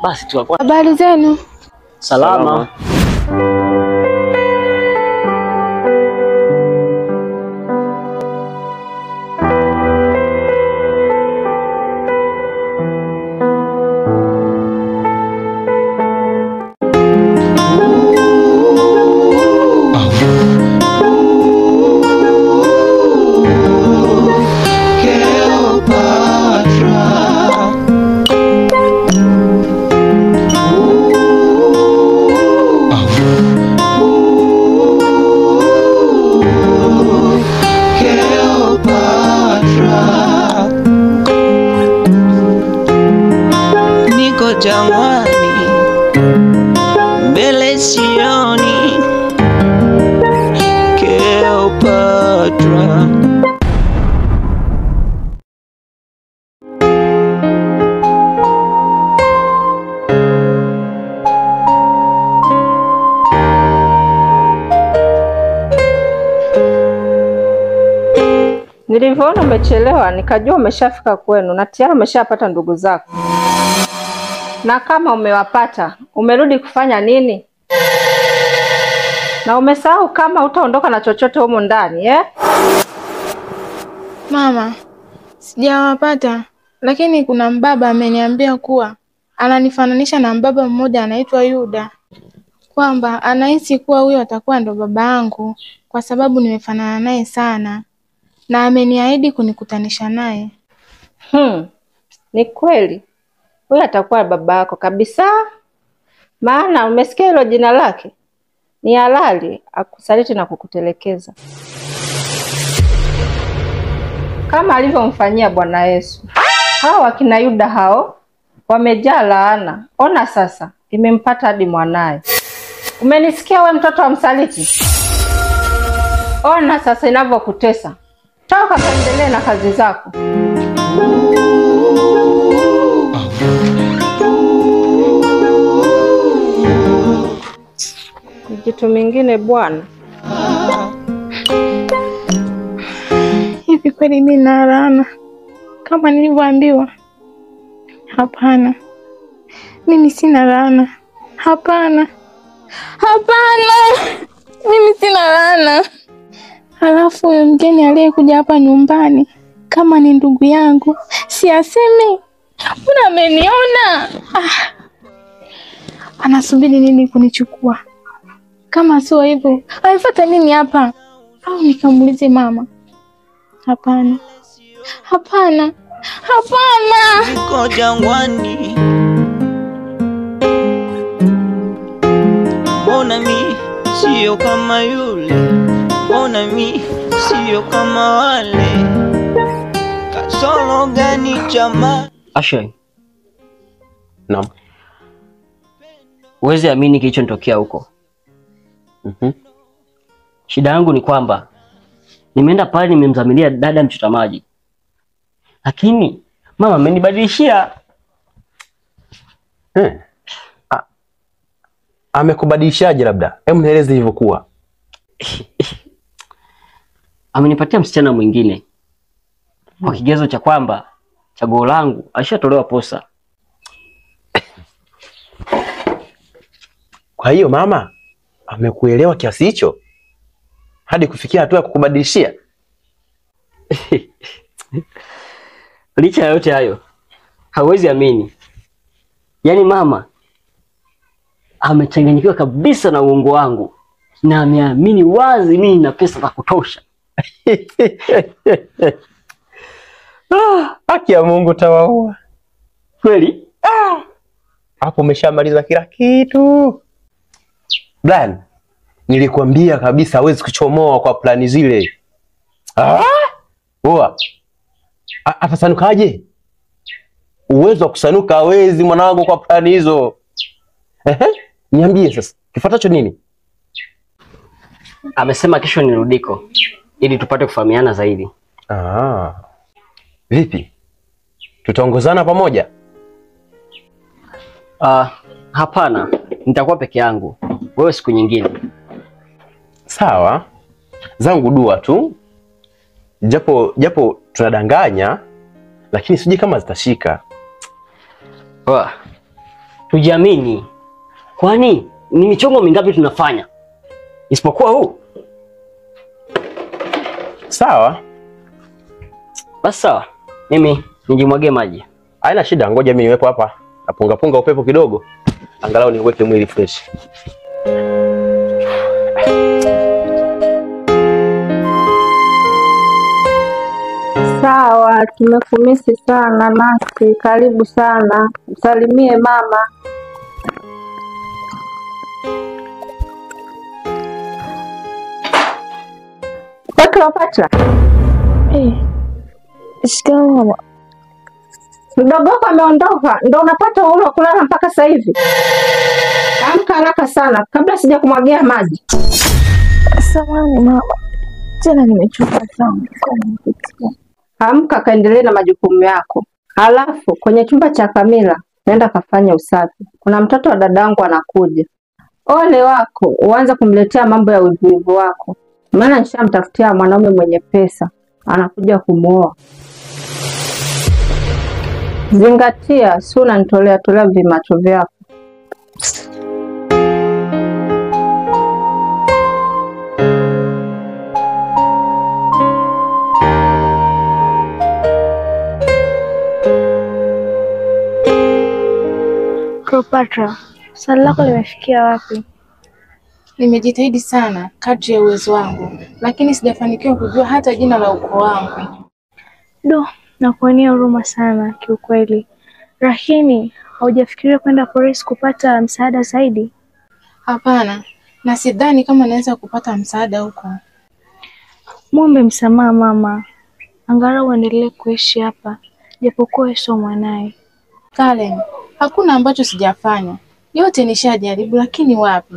Basi tunakuwa. Habari zenu? Salama. Jangwani mbele sioni Cleopatra. Nilivyoona umechelewa nikajua umeshafika kwenu na tayari umeshapata ndugu zako. Na kama umewapata, umerudi kufanya nini? Na umesahau kama utaondoka na chochote humu ndani, Mama, sijawapata, lakini kuna mbaba ameniambia kuwa ananifananisha na mbaba mmoja anaitwa Yuda. Kwamba anahisi kuwa huyo atakuwa ndo baba yangu kwa sababu nimefanana naye sana. Na ameniahidi kunikutanisha naye. Ni kweli. Huyu atakuwa baba yako kabisa. Maana umesikia hilo jina lake? Ni halali akusaliti na kukutelekeza. Kama alivyomfanyia Bwana Yesu. Hao akina Yuda hao wamejaa laana. Ona sasa imempata hadi mwanae. Umenisikia we mtoto wa msaliti? Ona sasa inavyokutesa. Toka kaendelee na kazi zako. Kitu mingine bwana. Hivi kweli mimi na laana kama nilivyoambiwa? Hapana. Mimi sina laana. Hapana. Mimi sina laana. Halafu huyo mgeni aliyekuja hapa nyumbani kama ni ndugu yangu, si aseme mbona ameniona? Anasubiri nini kunichukua? Kama sio hivyo, alifuata nini hapa? Au nikamuulize mama? Hapana. Niko jangwani. Mbona mi sio kama yule? Mbona mi sio kama wale? Kasoro gani jamaa? Ashay. Naam. Uweze amini kilichotokea huko. Shida yangu ni kwamba nimeenda pale nimemzamilia dada mchota maji. Lakini mama amenibadilishia. Amekubadilishaje labda? Hebu nieleze ilivyokuwa. Amenipatia msichana mwingine. Kwa kigezo cha kwamba chaguo langu alishatolewa posa. Kwa hiyo mama amekuelewa kiasi hicho hadi kufikia hatua ya kukubadilishia? Licha ya yote hayo, hawezi amini. Yaani mama amechanganyikiwa kabisa na uongo wangu na ameamini wazi mimi nina pesa za kutosha. Haki ya Mungu tawaua. Kweli? Hapo umeshamaliza kila kitu. Brian, nilikwambia kabisa hawezi kuchomoa kwa plani zile. Atasanukaje? Uwezo wa kusanuka hawezi mwanangu kwa plani hizo. Niambie sasa, kifuatacho nini? Amesema kesho nirudiko ili tupate kufahamiana zaidi. Vipi? Tutaongozana pamoja? Hapana, nitakuwa peke yangu. Wewe siku nyingine. Sawa. Zangu dua tu. Japo tunadanganya, lakini sije kama zitashika. tujiamini. Kwani ni michongo mingapi tunafanya? Isipokuwa huu. Sawa. Basi sawa. Mimi nijimwagie maji. Haina shida, ngoja mimi niwepo hapa. Napunga upepo kidogo. Angalau niweke mwili fresh. Sawa, tumekumisi sana nasi. Karibu sana. Msalimie mama. Patra. Shikamoo mama. Mdogo wako ameondoka, ndio unapata uhuru wa kulala mpaka sasa hivi? Amka haraka sana kabla sija kumwagia maji. Samahani mama. Tena nimechoka sana. Amka kaendelee na majukumu yako. Halafu kwenye chumba cha Kamila nenda kafanya usafi. Kuna mtoto wa dadangu anakuja. Ole wako uanze kumletea mambo ya uvivu wako. Maana nishamtafutia mwanaume mwenye pesa, anakuja kumuoa. Zingatia, si unanitolea vimacho vyako. Cleopatra, swali lako limefikia wapi? Nimejitahidi sana kadri ya uwezo wangu, lakini sijafanikiwa kujua hata jina la ukoo wangu. Nakuonea huruma sana kiukweli. Lakini haujafikiria kwenda polisi kupata msaada zaidi? Hapana, na sidhani kama naweza kupata msaada huko. Muombe msamaha mama. Angalau uendelee kuishi hapa, japokuwa sio mwanae. Karen, hakuna ambacho sijafanya. Yote nishajaribu, lakini wapi?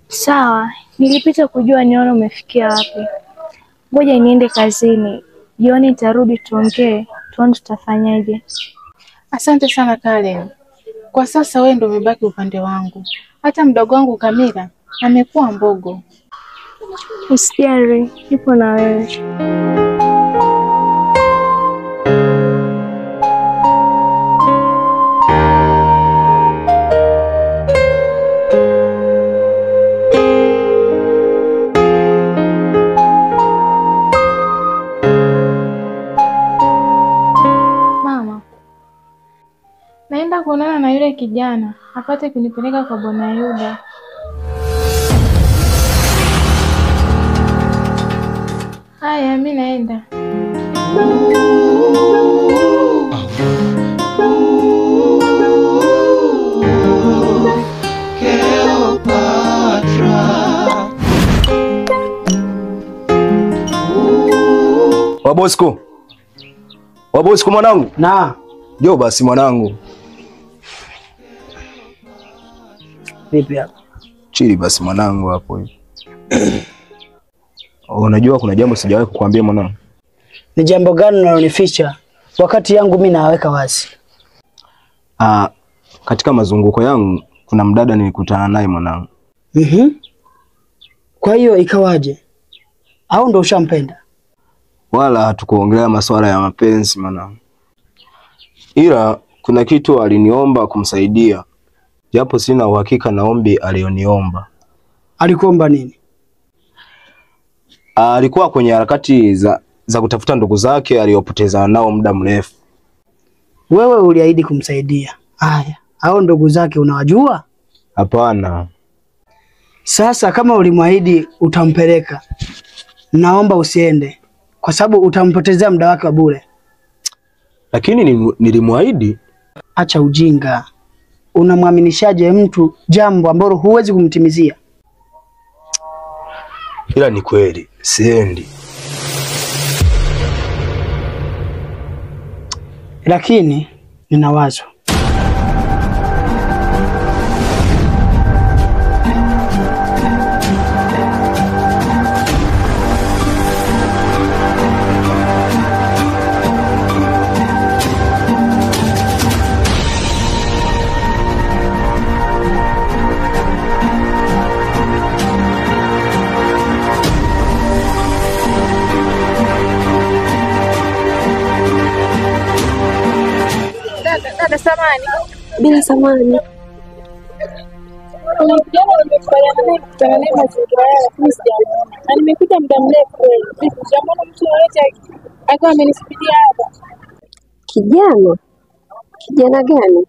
Sawa, nilipita kujua nione umefikia wapi. Ngoja niende kazini. Jioni nitarudi tuongee, tuone tutafanyaje. Asante sana Karen. Kwa sasa wewe ndio umebaki upande wangu. Hata mdogo wangu Kamila amekuwa mbogo. Usijali, nipo na wewe. Naenda kuonana na yule kijana, apate kunipeleka kwa Bwana Yuda. Haya, mimi naenda. Wabosco mwanangu. Na Jo basi mwanangu. Vipi hapa? Chili basi mwanangu hapo hivi. Unajua kuna jambo sijawahi kukuambia mwanangu. Ni jambo gani unalonificha wakati yangu mimi naweka wazi? Katika mazunguko yangu kuna mdada nilikutana naye mwanangu. Kwa hiyo ikawaje? Au ndo ushampenda? Wala hatukuongelea masuala ya mapenzi mwanangu. Ila kuna kitu aliniomba kumsaidia. Japo sina uhakika na ombi alioniomba. Alikuomba nini? Alikuwa kwenye harakati za kutafuta ndugu zake aliopoteza nao muda mrefu. Wewe uliahidi kumsaidia. Haya, hao ndugu zake unawajua? Hapana. Sasa kama ulimwahidi utampeleka, naomba usiende kwa sababu utampotezea muda wake wa bure. Lakini nilimwahidi. Acha ujinga. Unamwaminishaje mtu jambo ambalo huwezi kumtimizia? Ila ni kweli, siendi. Lakini nina wazo. Dada samani. Bila samani. Kuna kijana nimekubaliana naye kukutana naye mazingira yao, lakini sijamuona. Na nimekuja muda mrefu kweli. Sijamuona mtu yoyote akiwa amenisipidia hapa. Kijana? Kijana gani?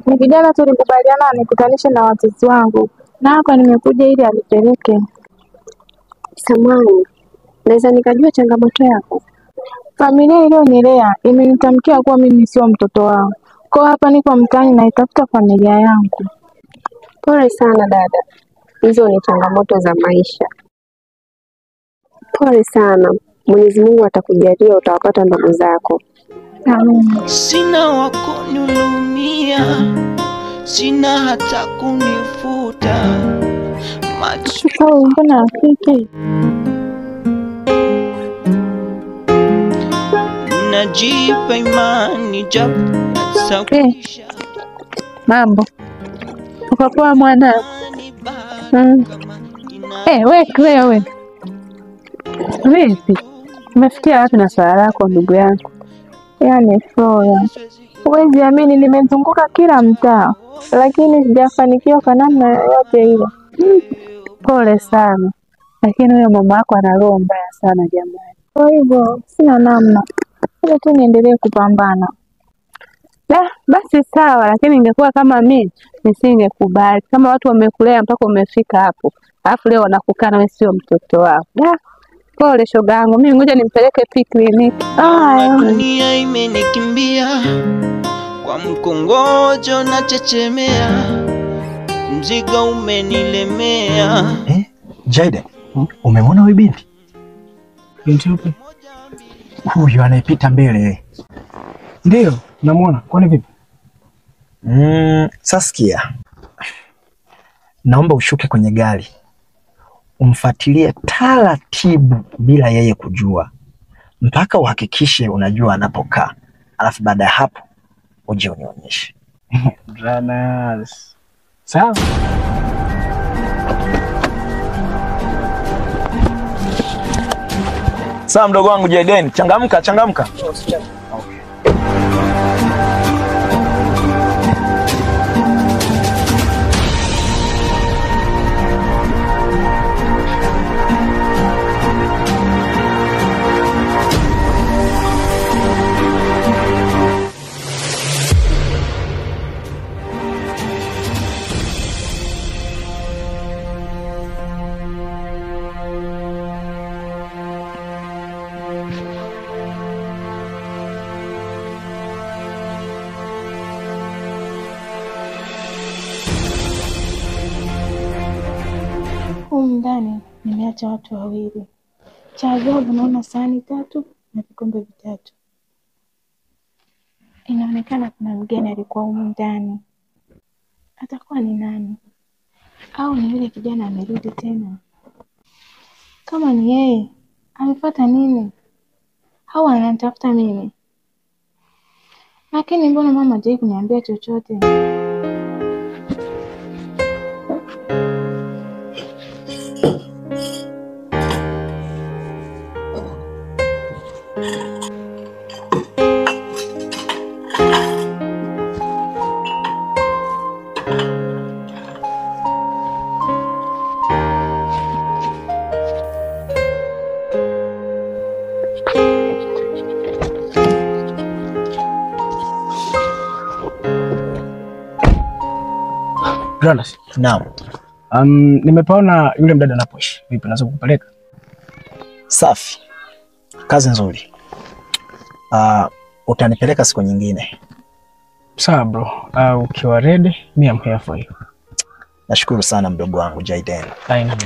Ni kijana tulikubaliana anikutanishe na wazazi wangu. Na hapa nimekuja ili anipeleke. Samahani, naweza nikajua changamoto yako? Familia iliyonilea imenitamkia kuwa mimi sio mtoto wao. Kwa hapa niko mtaani naitafuta familia yangu. Pole sana dada, hizo ni changamoto za maisha. Pole sana, Mwenyezi Mungu atakujalia utawapata ndugu zako. Amen. Sina wako nilumia, sina hata kunifuta macho. Sasa mbona afike? Najipa imani japo nasafisha. Mambo. Uko poa mwana? Wewe. Vipi? Umefikia wapi na swala lako ndugu yangu? Yaani Flora, huwezi amini nimezunguka kila mtaa, lakini sijafanikiwa kwa namna yoyote ile. Pole sana. Lakini huyo mama yako ana roho mbaya sana jamani. Kwa hivyo sina namna. Ile tu niendelee kupambana. Basi sawa, lakini ingekuwa kama mimi nisingekubali. Kama watu wamekulea mpaka umefika hapo, alafu leo wanakukana wewe sio mtoto wao. Pole shoga yangu, mimi ngoja nimpeleke kliniki. Dunia imenikimbia kwa mkongojo na chechemea, mzigo umenilemea. Jaden, umemwona huyu binti? Binti yupi? Huyu anayepita mbele. Ndio, namuona. Kwani vipi? Sasikia. Naomba ushuke kwenye gari. Umfuatilie taratibu bila yeye kujua. Mpaka uhakikishe unajua anapokaa. Alafu baada ya hapo uje unionyeshe. Dranas. Sawa. Sawa mdogo wangu Jaden, changamka. Ndani nimeacha watu wawili. Cha ajabu naona sahani 3 na vikombe 3. Inaonekana kuna mgeni alikuwa humu ndani. Atakuwa ni nani? Au ni yule kijana amerudi tena? Kama ni yeye, amefuata nini? Au ananitafuta mimi? Lakini mbona mama hajawahi kuniambia chochote? Jonas. Naam. Nimepaona yule mdada anapoishi. Vipi naweza kukupeleka? Safi. Kazi nzuri. Utanipeleka siku nyingine. Sawa bro. Ukiwa ready, mimi am here for you. Nashukuru sana mdogo wangu Jaden. Haina.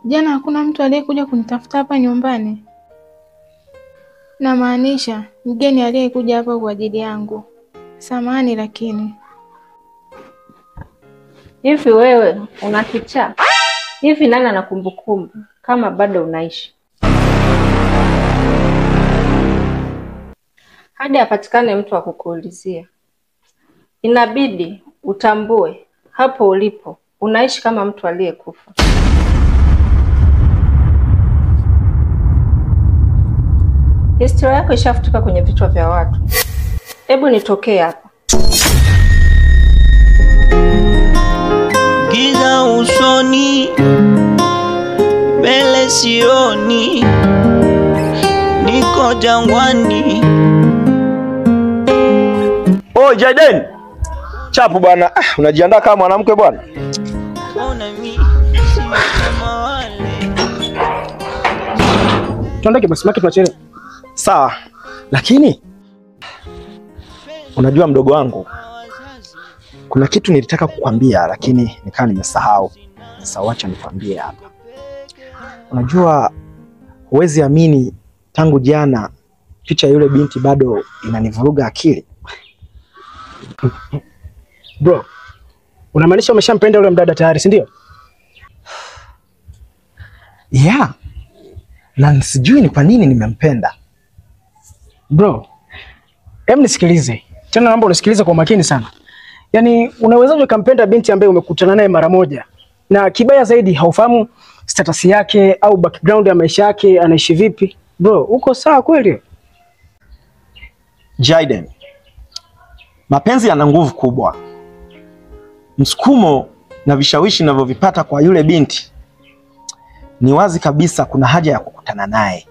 Jana hakuna mtu aliyekuja kunitafuta hapa nyumbani. Namaanisha mgeni aliyekuja hapa kwa ajili yangu. Samahani lakini. Hivi wewe una kichaa? Hivi nani ana kumbukumbu kama bado unaishi? Hadi apatikane mtu wa kukuulizia. Inabidi utambue hapo ulipo unaishi kama mtu aliyekufa. Historia yako ishafutika kwenye vichwa vya watu. Hebu nitokee hapa. Giza usoni, mbele sioni, niko jangwani. Oh, Jaden. Chapu bwana. Unajiandaa kama mwanamke bwana? Mbona mimi sio kama wale? Tuondoke basi, maki tuachane. Sawa. Lakini unajua mdogo wangu, kuna kitu nilitaka kukwambia lakini nikaa nimesahau. Sasa wacha nikwambie hapa. Unajua huwezi amini, tangu jana picha yule binti bado inanivuruga akili. Bro, unamaanisha umeshampenda yule mdada tayari, si ndio? Yeah. Na sijui ni kwa nini nimempenda. Bro, hem nisikilize. Tena naomba unisikilize kwa makini sana. Yaani unawezaje kumpenda binti ambaye umekutana naye mara moja? Na kibaya zaidi haufahamu status yake au background ya maisha yake, anaishi vipi? Bro, uko sawa kweli? Jaden, mapenzi yana nguvu kubwa. Msukumo na vishawishi ninavyovipata kwa yule binti, ni wazi kabisa kuna haja ya kukutana naye.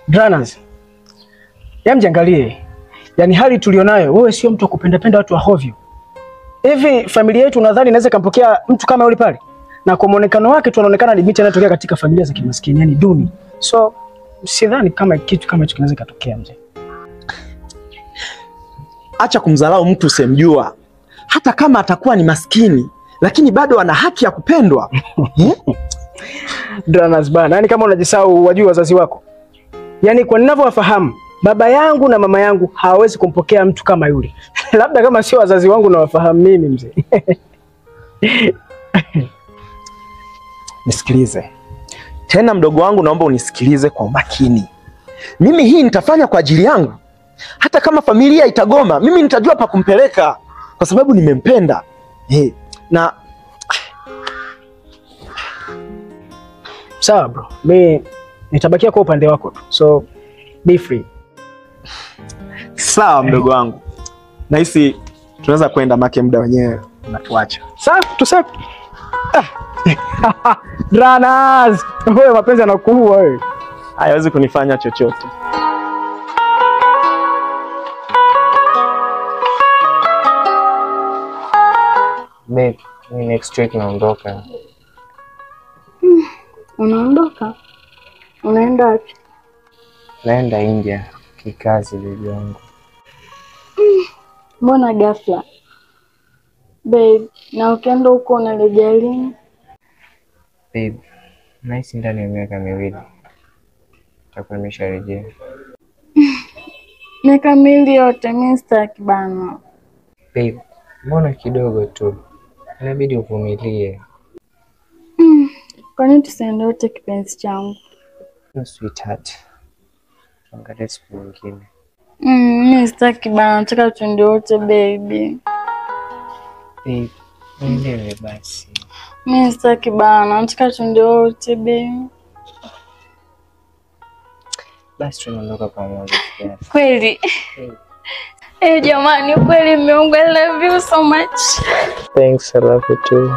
Dranas, mjiangalie. Yaani hali tulionayo, wewe sio mtu kupenda watu wa hovyo. Hivi familia yetu unadhani inaweza kumpokea mtu kama yule pale? Na kwa muonekano wake tu anaonekana ni binti anatokea katika familia za kimaskini, yani duni. So, sidhani kama kitu kama hicho kinaweza kutokea mzee. Acha kumdharau mtu usemjua. Hata kama atakuwa ni maskini, lakini bado ana haki ya kupendwa. Dranas bana, yani kama unajisahau wajua wazazi wako. Yani kwa ninavyowafahamu, baba yangu na mama yangu hawawezi kumpokea mtu kama yule. Labda kama sio wazazi wangu na wafahamu mimi mzee. Nisikilize. Tena mdogo wangu, naomba unisikilize kwa umakini. Mimi hii nitafanya kwa ajili yangu. Hata kama familia itagoma, mimi nitajua pa kumpeleka kwa sababu nimempenda. Na sawa bro, mimi nitabakia kwa upande wako tu. So be free. Sawa mdogo wangu. Nahisi tunaweza kwenda make muda wenyewe unatuacha. Sawa, tusafi. Dranas, wewe mapenzi yanakuua wewe. Hayawezi kunifanya chochote. Babe, next week naondoka. Unaondoka? Unaenda wapi? Naenda India kikazi bibi yangu. Mbona ghafla? Babe, na ukienda huko unarejea lini? Babe, nahisi ndani ya miaka miwili nitakuwa nimesharejea. Miaka miwili yote mimi sitaki bana. Babe, mbona kidogo tu? Inabidi uvumilie. Kwa nini tusiende wote kipenzi changu? No sweetheart. Tuangalie siku nyingine. Mimi sitaki bana, nataka tuende wote baby. Babe, nielewe basi. Mimi sitaki bana, nataka tuende wote baby. Basi tunaondoka pamoja. Kweli? Jamani, kweli mmeungu, I love you so much. Thanks, I love you too.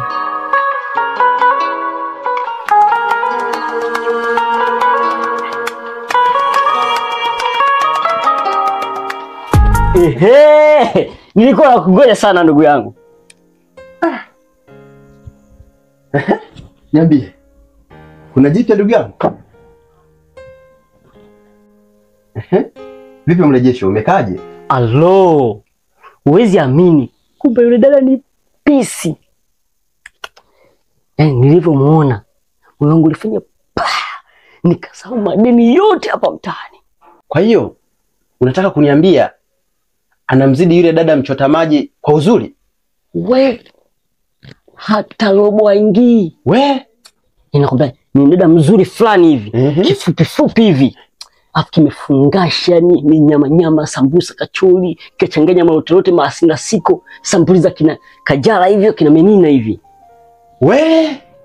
Nilikuwa nakungoja sana ndugu yangu. Niambie. Kuna jipya ndugu yangu? Vipi mrejesho, umekaje? Alo. Huwezi amini. Kumbe yule dada ni pisi. Nilivyomuona, moyo wangu ulifanya nikasahau madeni yote hapa mtaani. Kwa hiyo unataka kuniambia anamzidi yule dada mchota maji kwa uzuri? We, hata robo haingii. We, Ninakwambia ni dada mzuri fulani hivi, kifupi fupi hivi. Afu kimefungasha ni nyama sambusa kachuli, kachanganya marote maasina siko, sambuliza kina kajala hivyo kina menina hivi.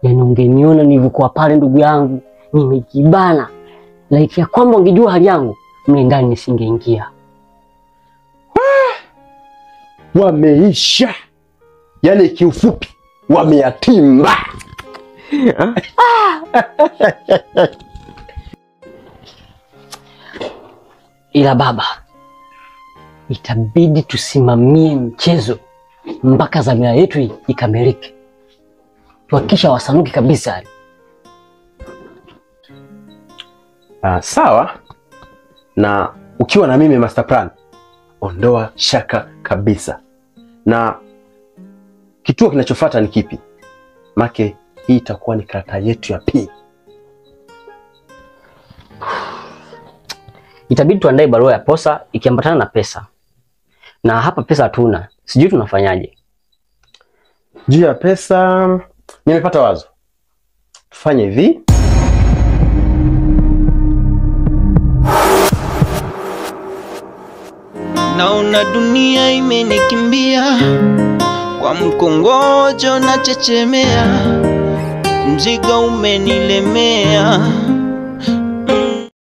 Yaani ungeniona nilivyokuwa pale ndugu yangu, nimejibana. Laiti ya kwamba ungejua hali yangu, mle ndani nisingeingia. Wameisha. Yaani kiufupi wameyatimba. Ila baba, itabidi tusimamie mchezo mpaka dhamira yetu ikamilike. Tuhakikisha wasanuki kabisa. Sawa. Na ukiwa na mimi master plan, ondoa shaka kabisa. Na kituo kinachofuata ni kipi? Make hii itakuwa ni karata yetu ya pili. Itabidi tuandae barua ya posa ikiambatana na pesa. Na hapa pesa hatuna. Sijui tunafanyaje. Juu ya pesa, nimepata wazo. Tufanye hivi. Naona dunia imenikimbia, kwa mkongojo na chechemea, mzigo umenilemea.